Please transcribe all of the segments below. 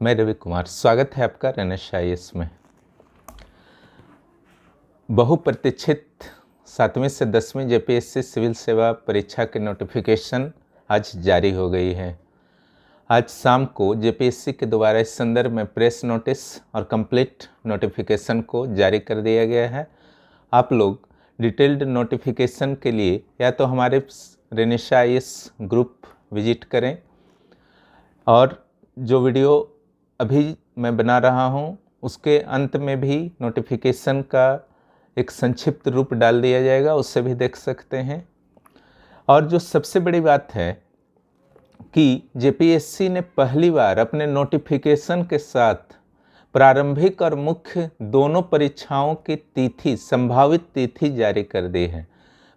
मैं रवि कुमार, स्वागत है आपका NSIS में। बहुप्रतीक्षित 7वीं से 10वीं JPSC सिविल सेवा परीक्षा की नोटिफिकेशन आज जारी हो गई है। आज शाम को JPSC के द्वारा इस संदर्भ में प्रेस नोटिस और कंप्लीट नोटिफिकेशन को जारी कर दिया गया है। आप लोग डिटेल्ड नोटिफिकेशन के लिए या तो हमारे NSIS ग्रुप विजिट करें, और जो वीडियो अभी मैं बना रहा हूं उसके अंत में भी नोटिफिकेशन का एक संक्षिप्त रूप डाल दिया जाएगा, उससे भी देख सकते हैं। और जो सबसे बड़ी बात है कि JPSC ने पहली बार अपने नोटिफिकेशन के साथ प्रारंभिक और मुख्य दोनों परीक्षाओं की तिथि, संभावित तिथि जारी कर दी है।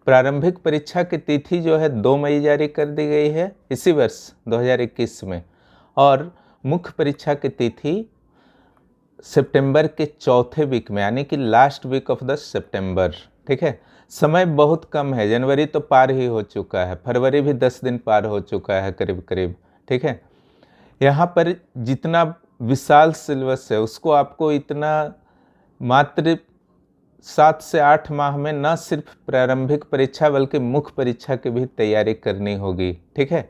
प्रारंभिक परीक्षा की तिथि जो है 2 मई जारी कर दी गई है इसी वर्ष 2021 में, और मुख्य परीक्षा की तिथि सितंबर के चौथे वीक में, यानी कि लास्ट वीक ऑफ द सितंबर। ठीक है, समय बहुत कम है, जनवरी तो पार ही हो चुका है, फरवरी भी 10 दिन पार हो चुका है करीब करीब। ठीक है, यहाँ पर जितना विशाल सिलेबस है उसको आपको इतना मात्र 7 से 8 माह में न सिर्फ प्रारंभिक परीक्षा बल्कि मुख्य परीक्षा की भी तैयारी करनी होगी। ठीक है,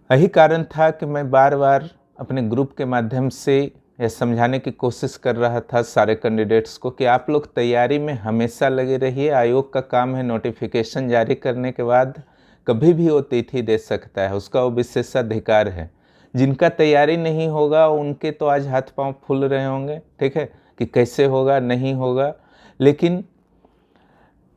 यही कारण था कि मैं बार बार अपने ग्रुप के माध्यम से यह समझाने की कोशिश कर रहा था सारे कैंडिडेट्स को कि आप लोग तैयारी में हमेशा लगे रहिए। आयोग का काम है नोटिफिकेशन जारी करने के बाद कभी भी वो तिथि दे सकता है, उसका वो विशेषाधिकार है। जिनका तैयारी नहीं होगा उनके तो आज हाथ पांव फूल रहे होंगे, ठीक है, कि कैसे होगा नहीं होगा, लेकिन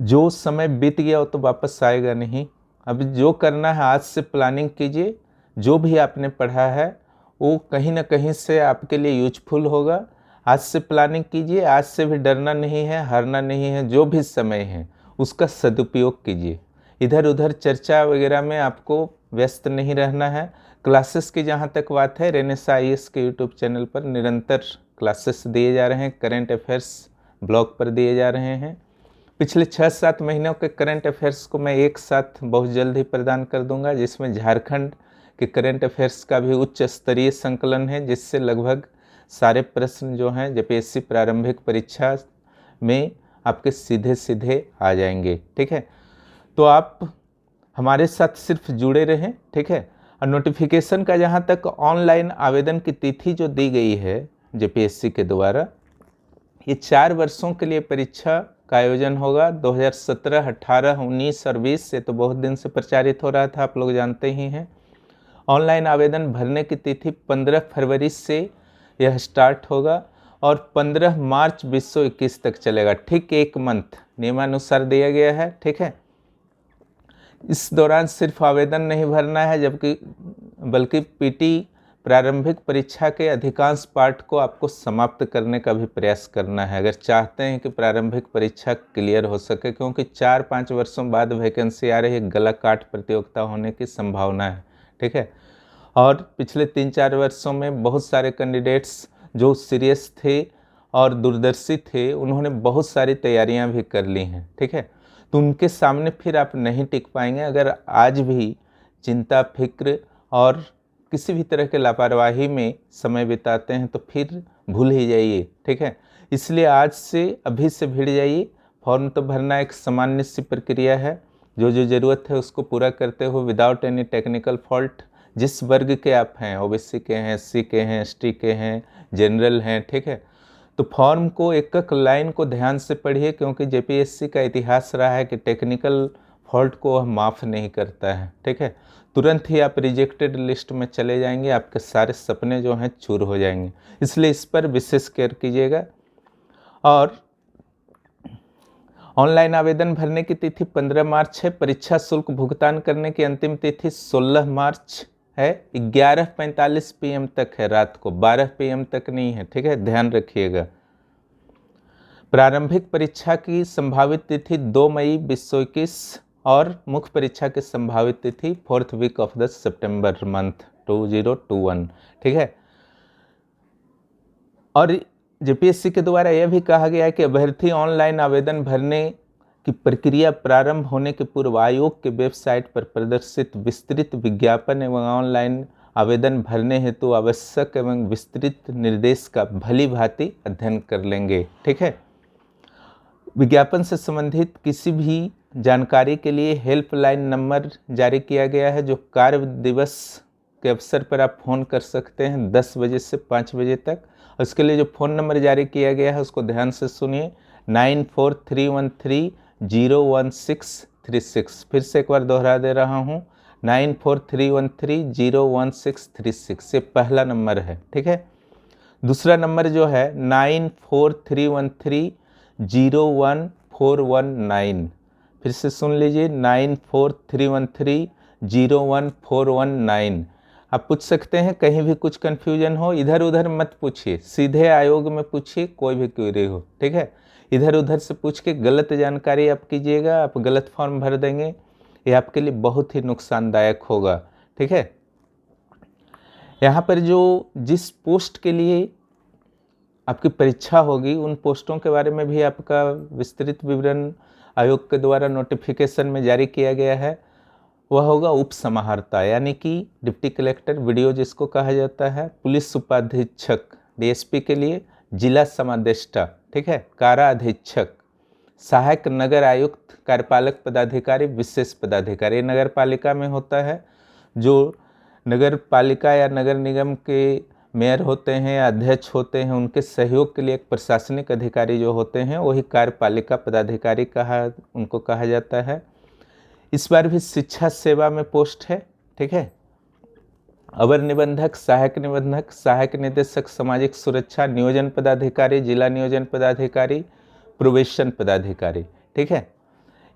जो समय बीत गया वो तो वापस आएगा नहीं। अब जो करना है आज से प्लानिंग कीजिए, जो भी आपने पढ़ा है वो कहीं ना कहीं से आपके लिए यूजफुल होगा। आज से प्लानिंग कीजिए, आज से भी डरना नहीं है, हारना नहीं है। जो भी समय है उसका सदुपयोग कीजिए, इधर उधर चर्चा वगैरह में आपको व्यस्त नहीं रहना है। क्लासेस की जहाँ तक बात है, NSIS के यूट्यूब चैनल पर निरंतर क्लासेस दिए जा रहे हैं, करेंट अफेयर्स ब्लॉग पर दिए जा रहे हैं। पिछले 6-7 महीनों के करंट अफेयर्स को मैं एक साथ बहुत जल्द ही प्रदान कर दूंगा, जिसमें झारखंड के करंट अफेयर्स का भी उच्च स्तरीय संकलन है, जिससे लगभग सारे प्रश्न जो हैं JPSC प्रारंभिक परीक्षा में आपके सीधे सीधे आ जाएंगे। ठीक है, तो आप हमारे साथ सिर्फ जुड़े रहें। ठीक है, और नोटिफिकेशन का जहां तक ऑनलाइन आवेदन की तिथि जो दी गई है JPSC के द्वारा, ये 4 वर्षों के लिए परीक्षा का आयोजन होगा। 2017, 18, 19 और 20 से तो बहुत दिन से प्रचारित हो रहा था, आप लोग जानते ही हैं। ऑनलाइन आवेदन भरने की तिथि 15 फरवरी से यह स्टार्ट होगा और 15 मार्च 2021 तक चलेगा। ठीक 1 मंथ नियमानुसार दिया गया है। ठीक है, इस दौरान सिर्फ आवेदन नहीं भरना है बल्कि PT प्रारंभिक परीक्षा के अधिकांश पार्ट को आपको समाप्त करने का भी प्रयास करना है, अगर चाहते हैं कि प्रारंभिक परीक्षा क्लियर हो सके, क्योंकि 4-5 वर्षों बाद वैकेंसी आ रही है, गला काट प्रतियोगिता होने की संभावना है। ठीक है, और पिछले 3-4 वर्षों में बहुत सारे कैंडिडेट्स जो सीरियस थे और दूरदर्शी थे, उन्होंने बहुत सारी तैयारियां भी कर ली हैं। ठीक है, तो उनके सामने फिर आप नहीं टिक पाएंगे। अगर आज भी चिंता, फिक्र और किसी भी तरह के लापरवाही में समय बिताते हैं तो फिर भूल ही जाइए। ठीक है, इसलिए आज से अभी से भिड़ जाइए। फॉर्म तो भरना एक सामान्य सी प्रक्रिया है, जो ज़रूरत है उसको पूरा करते हुए विदाउट एनी टेक्निकल फॉल्ट, जिस वर्ग के आप हैं, OBC के हैं, SC के हैं, ST के हैं, जनरल हैं। ठीक है, तो फॉर्म को एक एक लाइन को ध्यान से पढ़िए, क्योंकि JPSC का इतिहास रहा है कि टेक्निकल फॉल्ट को वह माफ़ नहीं करता है। ठीक है, तुरंत ही आप रिजेक्टेड लिस्ट में चले जाएंगे, आपके सारे सपने जो हैं चूर हो जाएंगे। इसलिए इस पर विशेष केयर कीजिएगा। और ऑनलाइन आवेदन भरने की तिथि 15 मार्च है। परीक्षा शुल्क भुगतान करने की अंतिम तिथि 16 मार्च है। 11:45 PM तक है, रात को 12 PM तक नहीं है। ठीक है, ध्यान रखिएगा। प्रारंभिक परीक्षा की संभावित तिथि 2 मई 2021 और मुख्य परीक्षा की संभावित तिथि 4th वीक ऑफ द सितंबर मंथ 2021। ठीक है, और JPSC के द्वारा यह भी कहा गया है कि अभ्यर्थी ऑनलाइन आवेदन भरने की प्रक्रिया प्रारंभ होने के पूर्व आयोग के वेबसाइट पर प्रदर्शित विस्तृत विज्ञापन एवं ऑनलाइन आवेदन भरने हेतु आवश्यक एवं विस्तृत निर्देश का भली भांति अध्ययन कर लेंगे। ठीक है। विज्ञापन से संबंधित किसी भी जानकारी के लिए हेल्पलाइन नंबर जारी किया गया है, जो कार्य दिवस के अवसर पर आप फ़ोन कर सकते हैं 10 बजे से 5 बजे तक। उसके लिए जो फ़ोन नंबर जारी किया गया है उसको ध्यान से सुनिए, 9431301636। फिर से एक बार दोहरा दे रहा हूँ, 9431301636, ये पहला नंबर है। ठीक है। दूसरा नंबर जो है 9431301419। फिर से सुन लीजिए, 9431301419। आप पूछ सकते हैं, कहीं भी कुछ कन्फ्यूजन हो इधर उधर मत पूछिए, सीधे आयोग में पूछिए, कोई भी क्वेरी हो। ठीक है। इधर उधर से पूछ के गलत जानकारी आप कीजिएगा, आप गलत फॉर्म भर देंगे, ये आपके लिए बहुत ही नुकसानदायक होगा। ठीक है। यहाँ पर जो जिस पोस्ट के लिए आपकी परीक्षा होगी उन पोस्टों के बारे में भी आपका विस्तृत विवरण आयोग के द्वारा नोटिफिकेशन में जारी किया गया है। वह होगा उप समाहर्ता, यानी कि डिप्टी कलेक्टर वीडियो जिसको कहा जाता है, पुलिस उपाधीक्षक डीएसपी के लिए, जिला समादेष्टा, ठीक है, कारा अधीक्षक, सहायक नगर आयुक्त, कार्यपालक पदाधिकारी, विशेष पदाधिकारी। नगर पालिका में होता है, जो नगर पालिका या नगर निगम के मेयर होते हैं या अध्यक्ष होते हैं, उनके सहयोग के लिए एक प्रशासनिक अधिकारी जो होते हैं वही कार्यपालिका पदाधिकारी उनको कहा जाता है। इस बार भी शिक्षा सेवा में पोस्ट है। ठीक है। अवर निबंधक, सहायक निबंधक, सहायक निदेशक सामाजिक सुरक्षा, नियोजन पदाधिकारी, जिला नियोजन पदाधिकारी, प्रोबेशन पदाधिकारी। ठीक है।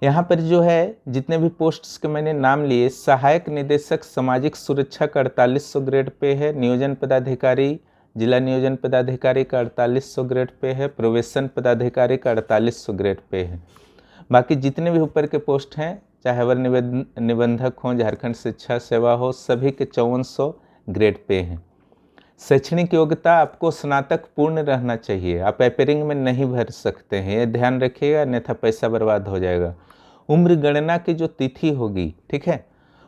यहाँ पर जो है जितने भी पोस्ट्स के मैंने नाम लिए, सहायक निदेशक सामाजिक सुरक्षा का 4800 ग्रेड पे है, नियोजन पदाधिकारी, जिला नियोजन पदाधिकारी का 4800 ग्रेड पे है, प्रोबेशन पदाधिकारी का 4800 ग्रेड पे है। बाकी जितने भी ऊपर के पोस्ट हैं, चाहे अवर निबंधक हों, झारखंड शिक्षा सेवा हो, सभी के 5400 ग्रेड पे हैं। शैक्षणिक योग्यता आपको स्नातक पूर्ण रहना चाहिए, आप अपेयरिंग में नहीं भर सकते हैं, ये ध्यान रखिएगा, अन्यथा पैसा बर्बाद हो जाएगा। उम्र गणना की जो तिथि होगी, ठीक है,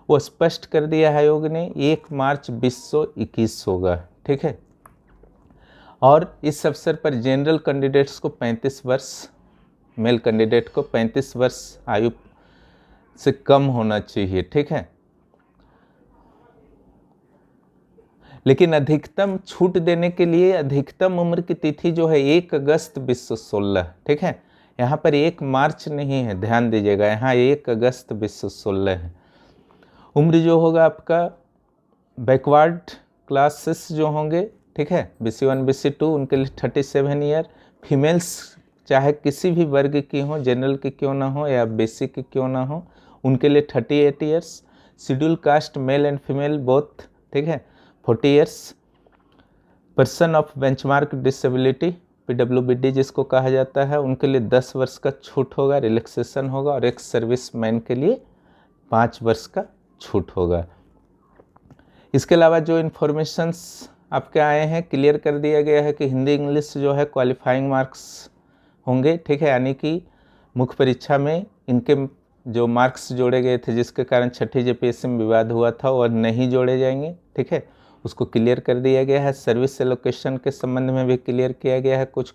वो स्पष्ट कर दिया है आयोग ने, 1 मार्च 2021 होगा। ठीक है। और इस अवसर पर जनरल कैंडिडेट्स को 35 वर्ष, मेल कैंडिडेट को 35 वर्ष आयु से कम होना चाहिए। ठीक है। लेकिन अधिकतम छूट देने के लिए अधिकतम उम्र की तिथि जो है 1 अगस्त 2016। ठीक है। यहाँ पर 1 मार्च नहीं है, ध्यान दीजिएगा, यहाँ 1 अगस्त 2016 है। उम्र जो होगा आपका बैकवर्ड क्लासेस जो होंगे, ठीक है, BC1 BC2, उनके लिए 37 ईयर। फीमेल्स चाहे किसी भी वर्ग की हो, जनरल की क्यों ना हो या BC की क्यों ना हो, उनके लिए 38 years. Schedule caste male and female both, ठीक है, 40 years. Person of benchmark disability, PWBD जिसको कहा जाता है, उनके लिए 10 वर्ष का छूट होगा, रिलैक्सेशन होगा। और एक्स सर्विस मैन के लिए 5 वर्ष का छूट होगा। इसके अलावा जो इन्फॉर्मेशंस आपके आए हैं, क्लियर कर दिया गया है कि हिंदी इंग्लिश जो है क्वालिफाइंग मार्क्स होंगे। ठीक है। यानी कि मुख्य परीक्षा में इनके जो मार्क्स जोड़े गए थे, जिसके कारण छठी JPSC में विवाद हुआ था, वह नहीं जोड़े जाएंगे। ठीक है। उसको क्लियर कर दिया गया है। सर्विस एलोकेशन के संबंध में भी क्लियर किया गया है कुछ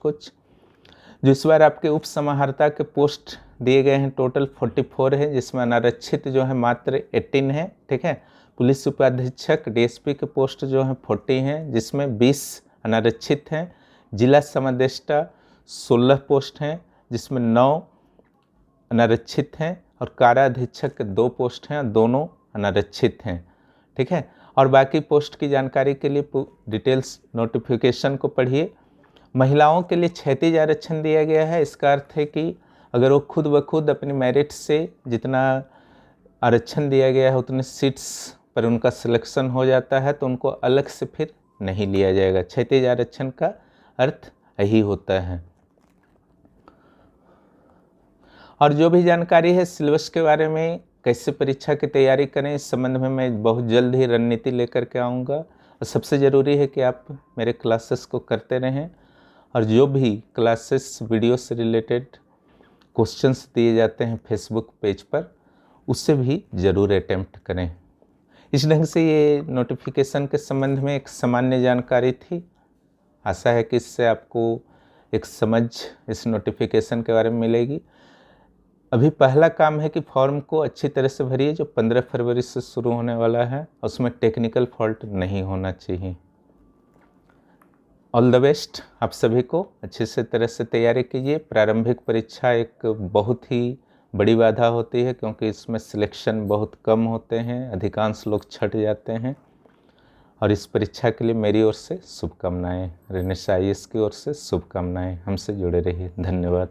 जो इस बार आपके उप समाहर्ता के पोस्ट दिए गए हैं, टोटल 44 है, जिसमें अनारक्षित जो है मात्र 18 है। ठीक है। पुलिस उपाधीक्षक DSP के पोस्ट जो हैं 40 हैं, जिसमें 20 अनारक्षित हैं। जिला समादेष्टा 16 पोस्ट हैं, जिसमें 9 अनारक्षित हैं। और कारा अधीक्षक के 2 पोस्ट हैं, दोनों अनारक्षित हैं। ठीक है। और बाकी पोस्ट की जानकारी के लिए डिटेल्स नोटिफिकेशन को पढ़िए। महिलाओं के लिए क्षैतिज आरक्षण दिया गया है। इसका अर्थ है कि अगर वो खुद ब खुद अपनी मेरिट से जितना आरक्षण दिया गया है उतने सीट्स पर उनका सिलेक्शन हो जाता है, तो उनको अलग से फिर नहीं लिया जाएगा। क्षैतिज आरक्षण का अर्थ यही होता है। और जो भी जानकारी है सिलेबस के बारे में, कैसे परीक्षा की तैयारी करें, इस संबंध में मैं बहुत जल्द ही रणनीति लेकर के आऊँगा। और सबसे ज़रूरी है कि आप मेरे क्लासेस को करते रहें, और जो भी क्लासेस वीडियो से रिलेटेड क्वेश्चंस दिए जाते हैं फेसबुक पेज पर, उससे भी ज़रूर अटेम्प्ट करें। इस ढंग से ये नोटिफिकेशन के संबंध में एक सामान्य जानकारी थी। आशा है कि इससे आपको एक समझ इस नोटिफिकेशन के बारे में मिलेगी। अभी पहला काम है कि फॉर्म को अच्छी तरह से भरिए, जो 15 फरवरी से शुरू होने वाला है। उसमें टेक्निकल फॉल्ट नहीं होना चाहिए। ऑल द बेस्ट आप सभी को। अच्छे से तरह से तैयारी कीजिए। प्रारंभिक परीक्षा एक बहुत ही बड़ी बाधा होती है, क्योंकि इसमें सिलेक्शन बहुत कम होते हैं, अधिकांश लोग छट जाते हैं। और इस परीक्षा के लिए मेरी ओर से शुभकामनाएं, रेनेसा IAS की ओर से शुभकामनाएं। हमसे जुड़े रहिए। धन्यवाद।